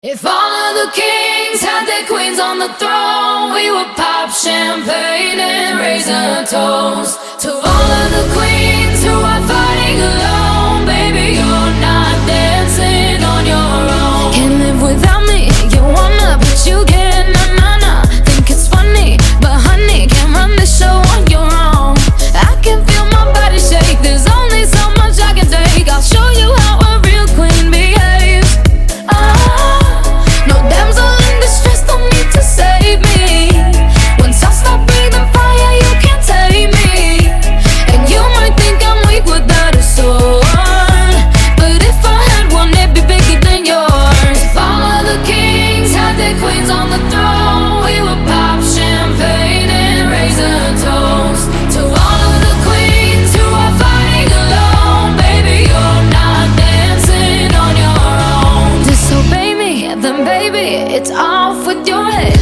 If all of the kings had their queens on the throne, we would pop champagne and raise a toast to all of the queens who are fighting alone. Baby, you're not dancing on your own. Can't live without me, you wanna, but you can't, nah. Think it's funny, but honey, can't run the show on your own. I can feel my body shake, there's only so much I can take. I'll show you how a real queen behaves. No damsel in distress, don't need to save me. Once I stop breathing fire, you can't tame me. And you might think I'm weak without a sword, but if I had one, it'd be bigger than yours. If all of the kings had their queens on the throne, we would pop champagne and raise a toast to all of the queens who are fighting alone. Baby, you're not dancing on your own. Disobey me, then baby, it's off with your head.